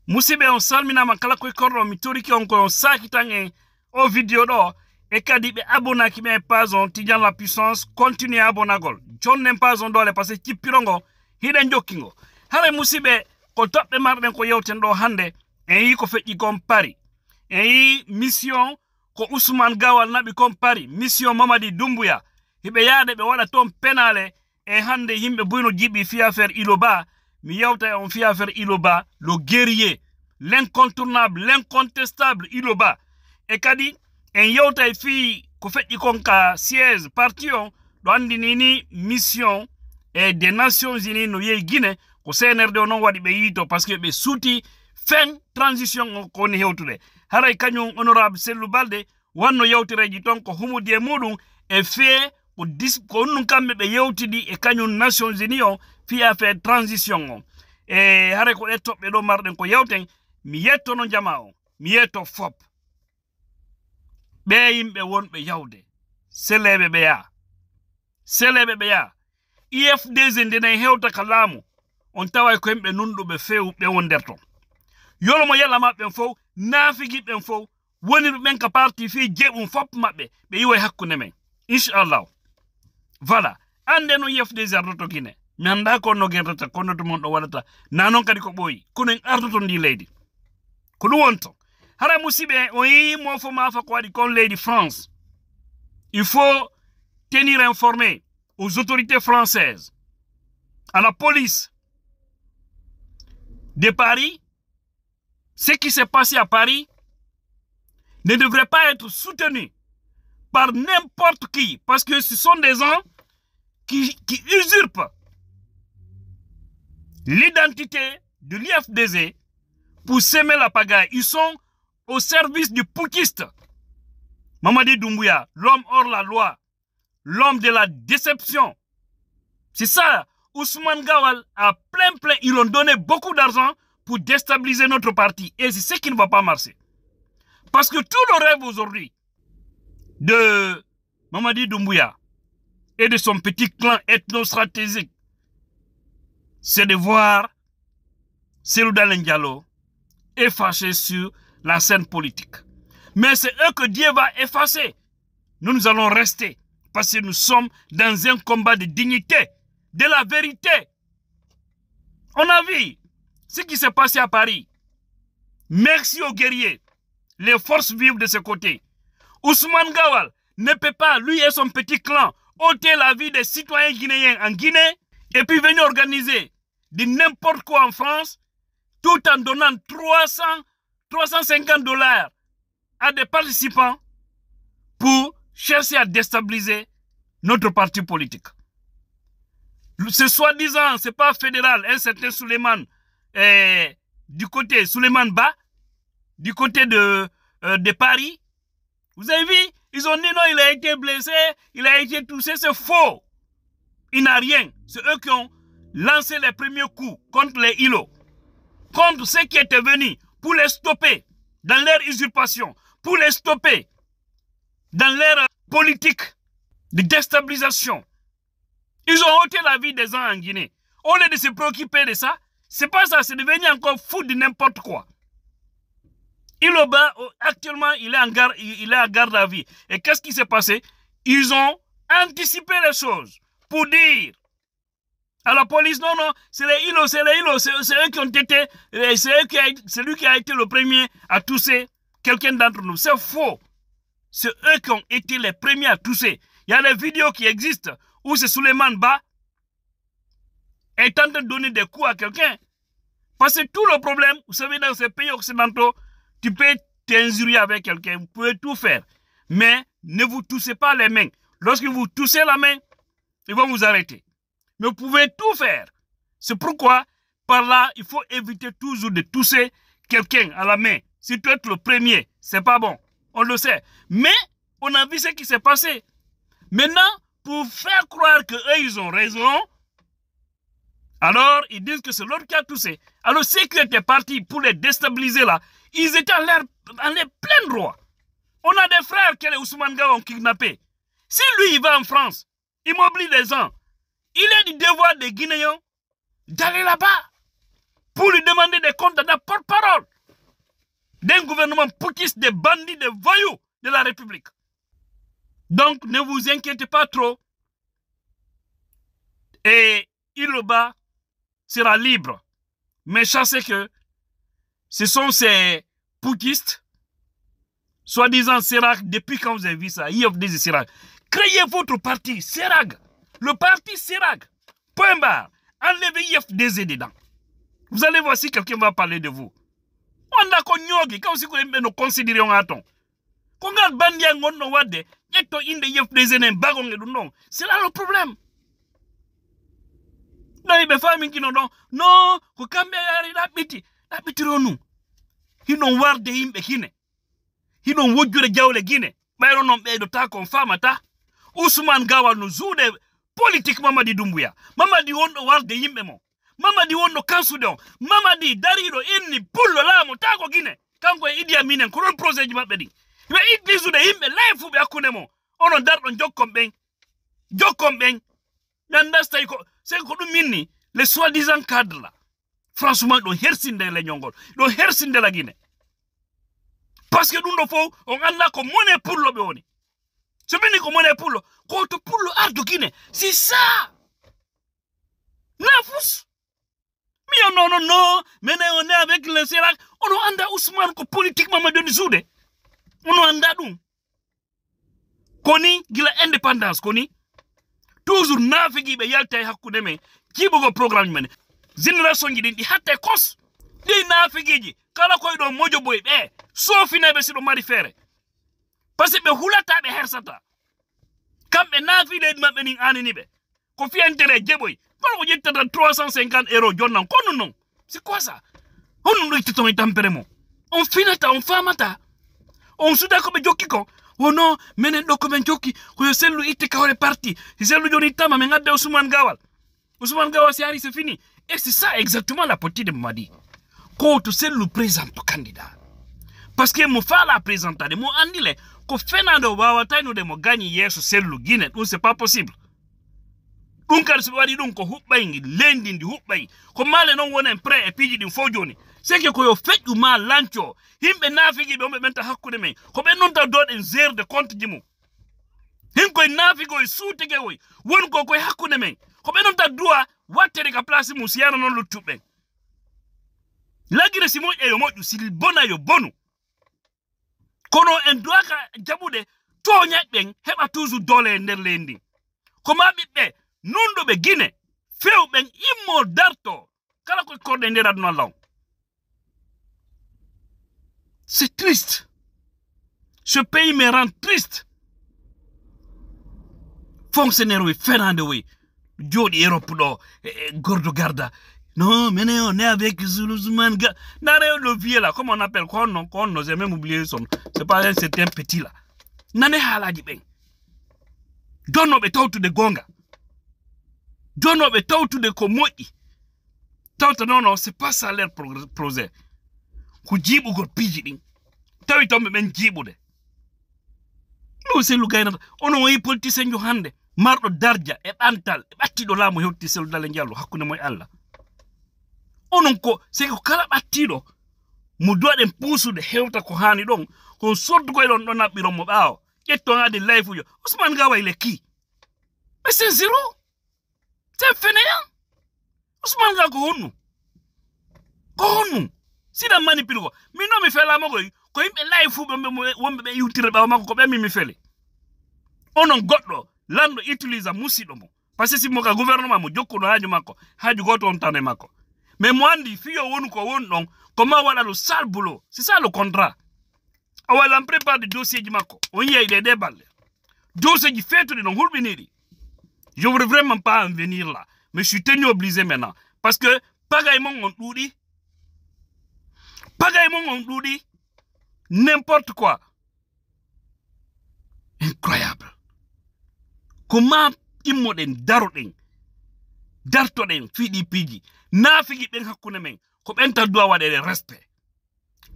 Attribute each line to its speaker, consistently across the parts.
Speaker 1: Musibe on salmina makala koy korro mi tori ki on ko saki tange o video do e kadi be abona ki me pas on Tidiane la puissance continue abona gol John nem pas on dole parce que ci pirongo hiden jokkingo hare musibe ko tobbe marden ko yewten do hande en yi ko feji kom Paris en yi mission ko Ousmane Gawal nabi kom Paris mission Mamadi Doumbouya hibe yaade be wala ton penale e hande himbe buyno jibi fi affaire Iloba mi yawta on fi affaire Iloba le guerrier l'incontournable l'incontestable Iloba e kadi en yawta fi ko feji kon ka siège parti on do andi ni mission et des Nations Unies no yey Guinée ko CNRD non wadi be yito parce que be souti fin transition ko ni hewtude haray kañum honorable Sellou Balde wanno yawtireji ton ko humudi e mudum e fe ko nun kambe be yewtidi e kañum Nations Unies on fi affaire transition on e haray ko toɓɓe ɗo marɗen ko yewten mi yettono jama on mi yetto fop ɓe yimɓe wonɓe yawde seleɓe ɓe ya IFDG ndenen hewta ka laamu on tawa ko hemɓe nunɗuɓe few ɓe won nder ton yolo mo yalla maɓɓen fof naafigi ɓen fof woni ɓen ka parti fi jeɓum fop maɓɓe ɓe yiwo e hakkunde men inchallah voilà ande no IFDG ardoto Guinée mi anda ko no gerdata kono to mon ɗo waɗata na noon kadi ko ɓooyi kono en ardoto ndi leydi ko ɗum wonto hara musiɓe o yi mofo mafa ko waɗi kon leydi France il faut tenir informé aux autorités françaises à la police de Paris. Ce qui s'est passé à Paris ne devrait pas être soutenu par n'importe qui, parce que ce sont des gens qui usurpent l'identité de l'IFDG pour semer la pagaille. Ils sont au service du putschiste Mamadi Doumbouya, l'homme hors la loi, l'homme de la déception. C'est ça. Ousmane Gawal a plein, ils ont donné beaucoup d'argent pour déstabiliser notre parti. Et c'est ce qui ne va pas marcher. Parce que tout le rêve aujourd'hui de Mamadi Doumbouya et de son petit clan ethno-stratégique, c'est de voir Cellou Dalein Diallo effacer sur la scène politique. Mais c'est eux que Dieu va effacer. Nous allons rester parce que nous sommes dans un combat de dignité, de la vérité. On a vu ce qui s'est passé à Paris. Merci aux guerriers, les forces vives de ce côté. Ousmane Gawal ne peut pas, lui et son petit clan, ôter la vie des citoyens guinéens en Guinée et puis venir organiser de n'importe quoi en France tout en donnant 350 $ à des participants pour chercher à déstabiliser notre parti politique. Ce soi-disant, c'est pas fédéral, un certain Souleymane, du côté Souleymane Ba, du côté de Paris. Vous avez vu, ils ont dit non, il a été blessé, il a été touché, c'est faux. Il n'a rien. C'est eux qui ont lancé les premiers coups contre les îlots, contre ceux qui étaient venus pour les stopper dans leur usurpation, pour les stopper dans leur politique de déstabilisation. Ils ont ôté la vie des gens en Guinée. Au lieu de se préoccuper de ça, c'est pas ça, c'est devenu encore fou de n'importe quoi. Iloba, actuellement, il est en garde à vie. Et qu'est-ce qui s'est passé? Ils ont anticipé les choses pour dire à la police, non, c'est les îlots, c'est eux qui ont été, c'est lui qui a été le premier à tousser quelqu'un d'entre nous. C'est faux. C'est eux qui ont été les premiers à tousser. Il y a des vidéos qui existent où c'est Souleymane Ba est en train de donner des coups à quelqu'un. Parce que tout le problème, vous savez, dans ces pays occidentaux, tu peux t'injurier avec quelqu'un, vous pouvez tout faire. Mais ne vous toussez pas les mains. Lorsque vous toussez la main, ils vont vous arrêter. Mais vous pouvez tout faire. C'est pourquoi, par là, il faut éviter toujours de tousser quelqu'un à la main. Si tu es le premier, c'est pas bon. On le sait. Mais, on a vu ce qui s'est passé. Maintenant, pour faire croire qu'eux, ils ont raison, alors ils disent que c'est l'autre qui a toussé. Alors ceux qui étaient partis pour les déstabiliser là, ils étaient en leur plein droit. On a des frères que les Ousmane Gawal ont kidnappés. Si lui, il va en France, il mobilise les gens, il est du devoir des Guinéens d'aller là-bas pour lui demander des comptes de la porte-parole. d'un gouvernement putschiste, des bandits, des voyous de la République. Donc, ne vous inquiétez pas trop. Et Iloba sera libre. Mais sachez que ce sont ces putschistes, soi-disant Sérag, depuis quand vous avez vu ça, Yof disait Sérag. Créez votre parti, Sérag. Le parti Sérag. Point barre. Enlevez IFDZ dedans. Vous allez voir si quelqu'un va parler de vous. On a connu, comme si nous considérions à ton. Quand on a bandi à mon wade, yeto inde IFDZ n'est pas non. C'est là le problème. Non, il y a des femmes qui n'ont non, ko kambe yari la biti ronu. Hino warde himbe kine. Hino wojure jawle gine. Bayro non be do ta kon famata. Ousmane Gawal no zude politique Mamadi Doumbouya. Mamadi wondo warde yimbe mo. Mamadi wondo kansude on. Mamadi darido inni pullo la mo ta ko gine. Kanko e Idi Amin ko ron projet ji mabbe di. Be iddi zude yimbe life be akune mo. Onon dardo jokkom ben. Jokkom ben. Nandasta ko c'est ko dum minni les soi-disant cadres là. Franchement, do hersinde le nyongol. Do hersinde la Guinée. Parce que nous faut on a comme monnaie pour le béoni. Ce n'est comme monnaie pour le contre pour le art de Guinée. C'est ça. Nafus. Mais non. Mais on est avec le Sérac. On anda Ousmane ko politiquement ma donné soude. On anda dum. Koni gila indépendance koni. Toujours nafigi be yalta hakkude me. Kibugo programme men. Génération ji di hatte kos. Di nafigi kala koy do mojo boy be. Sofi na be sido mari fere. Parce que be hulata be hersata. Kambe nafile mabbe ni anini be. Ko fi intérêt jeboy. Kono ko jetta 350 € jonnan kono non. C'est quoi ça? On nous dit tout tempérament. On finata, on famata. On souda ko be jokki ko. Oh non, menen do ko ben jokki. Ko yo sellu itte kawre parti. Sellu joni tama men ngadde Ousmane Gawal. Ousmane Gawal c'est fini. Et c'est ça exactement la politique de Mamadi. Quand tu sais le présent candidat. Parce que mon fa la présenter de mon andile ko Fernando Wawata no de mo gagner yeso selu Guinée, donc c'est pas possible. Donc kar se wadi donc ko hubay ngi lendi ndi hubay ko male non wonen prêt et puis di fojoni. C'est que ko yo fetu ma lancho himbe nafigi be menta hakkude men ko be non ta do en zère de compte dimu. Him ko nafigo e soutege woy won ko ko hakkude men ko be non ta droit watere ka place mu siyana non lu tubben. Lagire simo e yo moju sil bona yo bonu. Kono en doaka jabude tonya ben heba toujours dole nder lendi. Koma bibbe nundo be Guinée few ben immo darto kala ko korde nder aduna law. C'est triste. Ce pays me rend triste. Fonctionnaire oui Fernando oui jodi Europe do gordo garda. Non, mais on est avec Zuluzman. N'arrête le vieux là, comment on appelle, qu'on j'ai même oublié son. C'est pas un certain petit là. N'ane haladi ben. Don't know talk to the gonga. Don't know talk to the komoi. Non, c'est pas ça l'air projet. Kujibu go pijiding. Tawi tombe ben jibu de. No c'est le gars. On a eu politicien yo hande. Mardo darja e antal e batti do lamu hewti sel dal ngiallo hakkunde moy Allah. Onon ko c'est ko kala battido mo doden pusude hewta ko hani don ko sordu ko don don nabiro mo baaw jetto ngade life yo Ousmane Gawal le ki mais c'est zéro c'est fainéant Ousmane Gawal ko honu sida manipule ko mi no mi fela mo ko yimbe life wombe be yutire ba mako ko be mi fele onon goddo lando utilise musido mo parce que si mo ka gouvernement mo jokko no haaju mako haaju goto on tane mako. Mais moi, je dis, comment on va le sale boulot? C'est ça le contrat. On va préparer le dossier du Mako. On y a des débats. Dossier du fait de non hulbiniri. Je ne veux vraiment pas en venir là. Mais je suis tenu obligé maintenant. Parce que, pagaïmon on dit, n'importe quoi. Incroyable. Comment ils m'ont dit dartoden fidi piji nafigi ben hakkune men ko benta doa wadere respect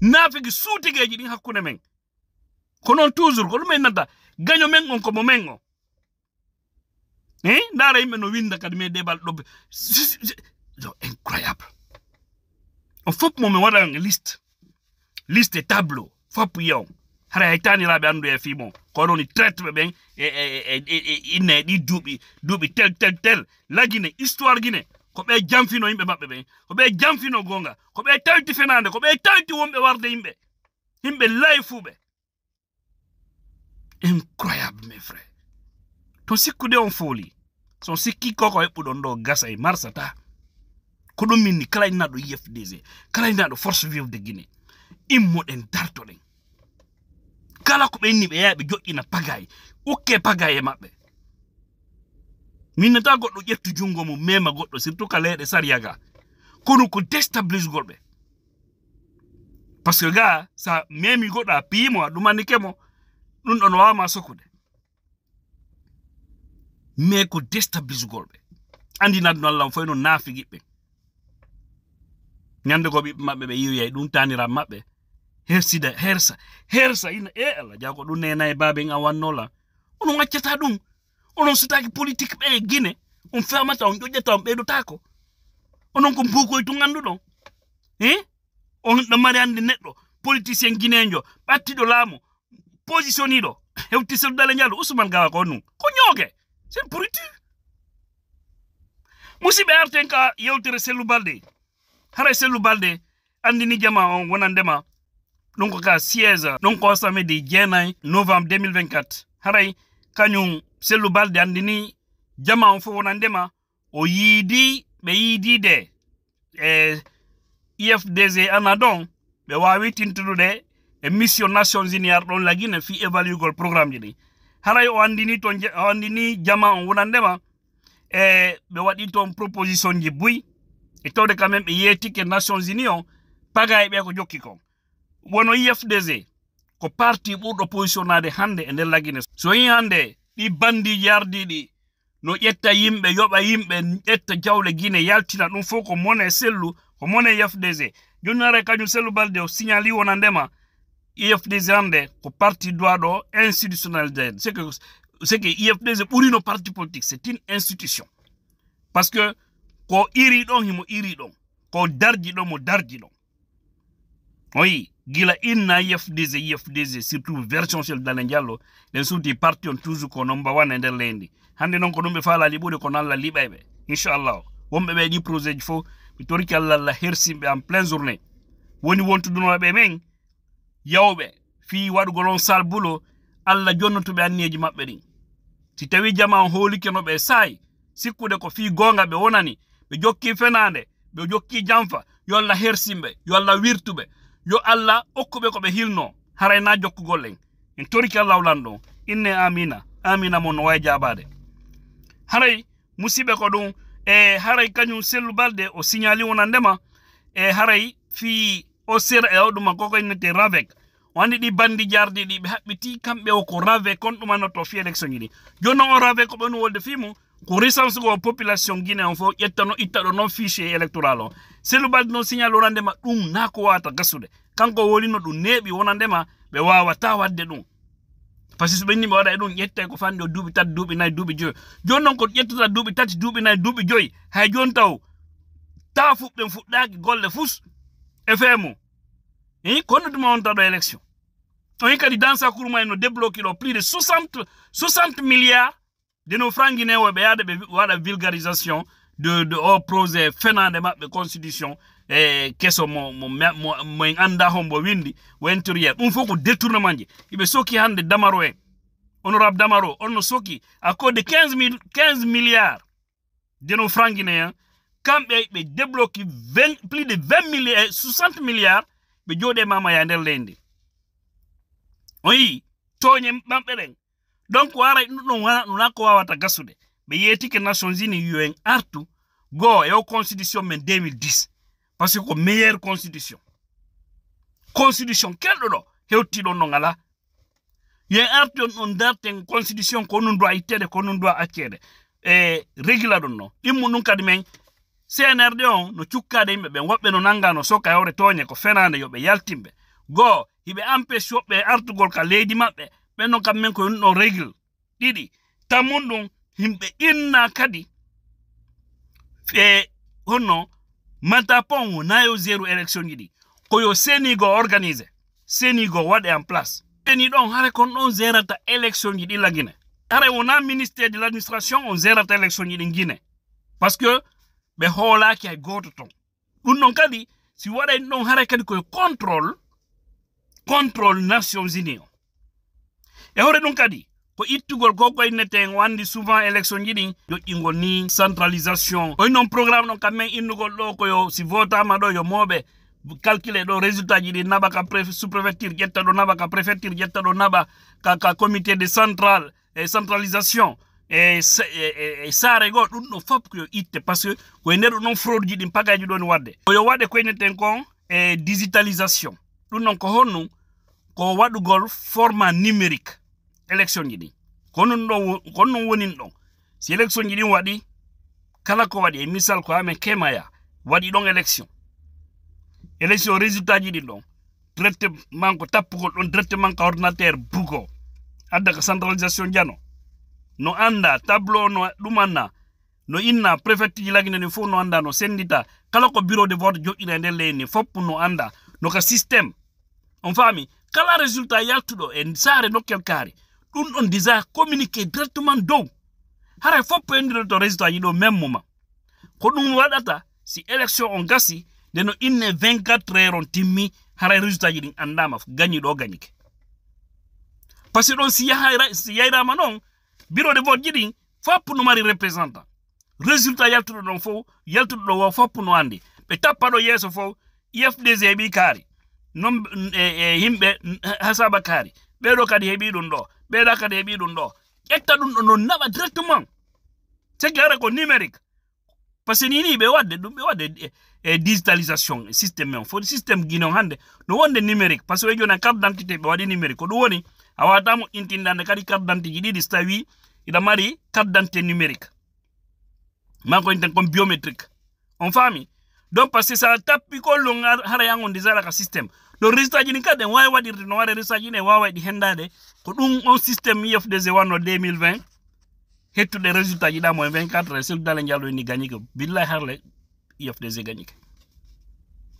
Speaker 1: nafigi suutigeji din hakkune men ko non toujours ko lumen nanta gaño men on ko mo mengo ndara yimbe no winda kadi me debal do incroyable on fop mo me wada une liste liste tableau fop yow hara ay taniraɓe andu e fimo ko ɗon traite ɓe ɓen inne ɗi duuɓi tel lagine histoire guine ko ɓe jamfino yimɓe maɓɓe ɓen ko ɓe jamfino gonga ko ɓe tawti fenande ko ɓe tawti wonɓe warde yimɓe layfuɓe incroyable mes frères to sikkude on fooli son sikki koko heɓɓuɗon ɗo gasa e marsata ko ɗum minni kala innaɗo IFDG kala innaɗo force vive de Guinée immoɗen dartoɗen kala ko ɓe inni ɓe yaha ɓe joƴƴina pagaye ukke pagaye maɓɓe minnata goɗɗo ƴettu jungo mum mema goɗɗo surtout ka leyɗe sariyaga kono ko déstabilisegol ɓe par ce que ga sa memi goɗɗo a piyimo a ɗumannike mo ɗum ɗon wawama sokkude mais ko déstabilisegol ɓe andinadno Allah foy no naafi giɓɓe ñande go ɓiɓɓe maɓɓe ɓe yiwiyay ɗum taniraɓe maɓɓe hersa ina Allah jago ɗum nena e baben a wannola onon accata ɗum onon sutaki politique ɓe e Guinée on famata on ƴoƴƴata on ɓeydotako onon ko mbukoy tun anduɗon on ɗo mari ande neɗɗo politicien guinéjo ɓattiɗo laamu positioniɗo hewti seldale njallu Ousmane Gawa ko nun ko ñoogue c'est pourriture musidɓe arten ka yewtere Sellou Baldé haray Sellou Baldé andini jama on wonandema ɗum ko ka siège ɗum ko samedi 9 novembre 2024 haray kañum Sellou Baldé andini jama on fo wonandema o yiidi ɓe yiidide IFDG anadon ɓe wawi tintudude e mission Nations Unies arɗon lagine fi évaluegol programme ji ɗi haray o andini to o andini jama on wonandema ɓe waɗi toon proposition ji buy e tawde quand même ɓe yeetike Nations Unies o pagaye ɓe ko jokki kon wono IFDG ko parti ɓurɗo positionnade hande e nder lagine so yi hande ɗi bandiji ardiɗi no ƴetta yimɓe yoɓa yimɓe ƴetta jawle Guinée yaltina ɗum fof ko mone Sellou ko mone IFDG joni hare kañum Sellou Baldé o signali wonandema IFDG hande ko parti doiɗo institutionnalisé c'est que IFDG ɓurino parti politique c'est une institution parce que ko iri ɗon himo iri ɗon ko darji ɗon mo darji ɗon oyi gila inna IFDG surtout version Cheikh Dane Diallo ɗen suuti parti on toujours ko number 1 e nder leydi hande noon ko ɗum ɓe faala liɓude ko nalla liɓayɓe inchallah wonɓe ɓe ɗi projet ji fof mi toriki Allah hersimɓe en plein journée woni wontudunoɓe men yawɓe fi waɗugol on sal bulo Allah jonnotuɓe anniyeji maɓɓe ɗin si tawi jama on hoolike no ɓe saayi sikkude ko fi gonga ɓe wonani ɓe jokki fenade ɓe jokki jamfa yo Allah hersimɓe yo Allah wirtuɓe yo Allah okkuɓe ko ɓe hilno haray na jokkugol en toriki Allah lanɗo inne amina mon no way jabade haray musibe ko ɗum haray kañum Sellou Baldé o signali wonandema haray fi o sera e oɗuma koko innete RAVEC o andi ɗi bandi jardiɗi ɓe haɓɓiti kamɓe o ko RAVEC on ɗumanoto fi élection ji ɗi joni noon o RAVEC ko ɓen wolde fimo ko recensego o population Guinée on fof ƴettano ittaɗo non fichier électoral o Sellou Baldé noon signal wonandema ɗum na ko wawata gasude kanko wolino ɗum neeɓi wonandema ɓe wawata wadde ɗum par ce que so ɓenni ɓe waɗa e ɗum ƴettay ko fanɗi o duuɓi tati duuɓi nayyi duuɓi joyi joni noon ko ƴettata duuɓi tati duuɓi nayyi duuɓi joyi hay joni taw ta fuɓɓen fuɗɗaki golle fus e feemo kono duma on taɗo élection on kadi dans sa courma no débloqué ɗo plus de 60 milliards de nos francs guinéens ɓe yaade ɓe waɗa vulgarisation de o projet fenade maɓɓe constitution keso mo en anda hombo windi wenturière ɗum fof ko détournement ji iɓe soki hande Damaro en honorable Damaro on no soki à cause de 15 milliards de nos francs guinéens kamɓe ɓe débloqué plus de 60 milliards ɓe jooɗe mamaya nder leydi on yi tooñe maɓɓe ɗen donc waray ɗum wona ko wawata gasude ɓe yeetike Nations Unies yo en artu goo e o constitution men 2010 parce que ko meilleure constitution kelɗo ɗo hewtiɗon no ngala yo en artu on ɗon darten constitution ko nun doa ittede ko nun doa accede régula ɗum no ɗimmu ɗum kadi men CNRD on no cukkade yimɓe ɓen woɓɓe no nanga no soka hewre tooñe ko fenande yoɓe yaltimɓe goo hiɓe empêche woɓɓe artugol ka leydi maɓɓe ɓen noon kam men ko ɗum ɗon régle ɗiɗi tammun ɗum himɓe inna kadi honno manta pon wona yo zéro élection ji ɗi koyo senigo organisé senigo waɗe en place eni ɗon hare kon ɗon gérata élection ji ɗi la Guinée hare wona ministère de l'administration on gérata élection ji ɗi Guinée parce que ɓe hoolaki hay goto ton ɗum ɗon kadi si waɗay ɗon hare kadi koye contrôle Nations Unies o e hore ɗum kadi ko ittugol ko koyneten wandi souvent élection ji ɗin joƴƴingol ni centralisation oy non programme ɗon kammen innugol ɗo koyo si votama ɗo yo moɓe calculer ɗo résultat ji ɗi naɓa ka sous préfecture ƴetta ɗo naɓa ka préfecture ƴetta ɗo naɓa ka comité de central et centralisation e saare goo ɗum ɗo fop koyo itte par ce que koye nder ɗon fraude ji ɗin pagaji ɗo ni wadde koyo waɗe koyneten kon e digitalisation ɗum ɗon ko honnum ko waɗugol format numérique élection ji ɗin kono ɗum wonin ɗon si élection ji ɗin waɗi kala ko waɗi e misal ko amen kemaya waɗi ɗon élection résultat ji ɗin ɗon directement ko tappugol ɗon directement ka ordinateur bugo adda ka centralisation jano no anda tableau no ɗumanna no inna préfecture ji lagine ni fof no anda no sendita kala ko bureau de vote joƴƴina e nder leydi ni fopp no anda no ka système on faami kala résultat yaltuɗo e saare nokkel kaari ɗum ɗon déjà communiqué directement dow hara fopp endire to résultat ji ɗo memmuma ko ɗum waɗata si élection on gasi nde no inne 24 heures on timmi hara résultat ji ɗin andama gañi ɗo gañike par ce que ɗon si yayrama noon bureau de vote ji ɗin fopp no mari représentant résultat yaltuɗo ɗon fof yaltuɗo ɗo wo fopp no andi ɓe tappa ɗo yeeso fof IFDG heɓi kaari non yimɓe hasaba kaari ɓeɗo kadi heɓi ɗum ɗo ɓeɗa kadi heɓi ɗum ɗo ƴetta ɗum ɗo non naɓa directement caggi hara ko numérique par ce que nini ɓe wadde digitalisation système on foti système guinon hande no wonde numérique par ce que joni carte d'identité ɓe waɗi numérique ko ɗum woni a watamo intindande kadi carte d'identité ji ɗiɗi so tawi iɗa mari carte d'identité numérique manko inten comme biométrique on faami donc par ce que sa tappi kollon hara yangon déjà ka système donc résultat ji ɗin kadi en wawi waɗirde no waɗa résultat ji ɗin e wawa ɗi hendade ko ɗum on système IFDG wanno 2020 hettude résultat ji ɗamo e 24 heures sel dale jallo ni gagnike billahi harle IFDG gagnike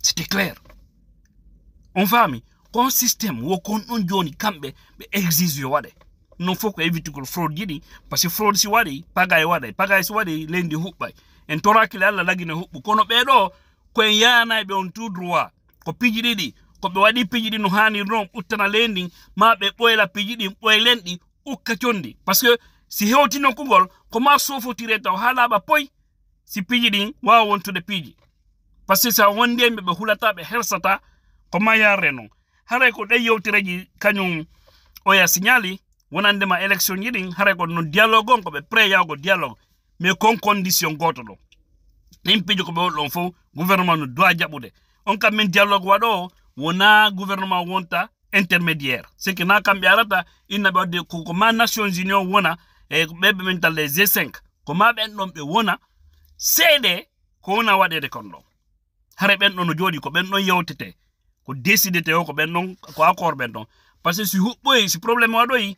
Speaker 1: c'était clair on faami kon système wo kon ɗon joni kamɓe ɓe exige yo waɗe non fof ko évitugol fraude ji ɗi par ce que fraude si waɗi pagay waɗay pagay si waɗi leydi huɓɓay en torakile Allah lagine huɓɓu kono ɓeɗo koyen yanayɓe on tout droit ko piji ɗiɗi ko ɓe waɗi piji ɗi no hani noon uttana leydi ma ɓe ɓoyla piji ɗin ɓoylen ɗi ukka condi par ce que si hewtino kugol ko ma sofotire taw ha laaɓa poy si piji ɗin wawa wontude piji par ce que sa wondemɓe ɓe hulata ɓe hersata ko ma yarre noon haray ko ɗen yewtireji kañum oya signali wonandema élection ji ɗin haray ko no dialogue on ko ɓe pré yawgo dialogue mais kon condition goto ɗo ɗin piji ko ɓe wol ɗon fof gouvernement no doit jaɓude on kam min dialogue waɗo wona gouvernement wonta intermédiaire c'est que na kamɓe arata inna ɓe wadde ko ma Nations Unies wona e ɓeɓe min tal les G5 ko ma ɓen ɗon ɓe wona seeɗe ko wona waɗede kon ɗon hare ɓen ɗon no jooɗi ko ɓen ɗon yewtete ko décidete o ko ɓen ɗon ko accord ɓen ɗon par ce que si huɓɓoyi si probléme waɗoyi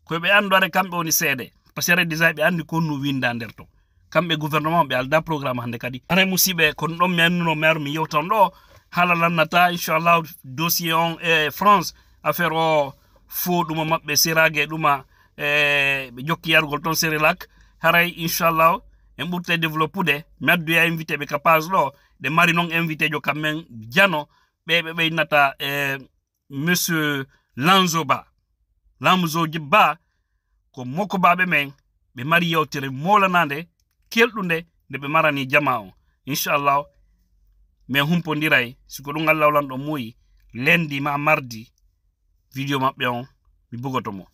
Speaker 1: koɓe andu are kamɓe woni seeɗe par ce que déjà ɓe andi konno winda nder to kamɓe gouvernement ɓe alda programme hande kadi are musiɓe kono ɗon mi annuno mi aru mi yewtan ɗo haala lannata inchallah dossier on e France affaire o fo ɗuma maɓɓe sérage ɗuma ɓe jokki yarugol toon Sérélac haray inchallah en ɓurte développude mi adduya invité ɓe ka page ɗo ɗe mari noon invité jo kammen jano ɓeɓe ɓeynata monsieur Lamzo Ba ko moko baɓe men ɓe mari yewtere molanade kelɗude nde ɓe marani jama o inchallah min humpodiray siko ɗum Allah wlan ɗo muuyi lendi ma mardi vidéo maɓɓe on mi bugotomo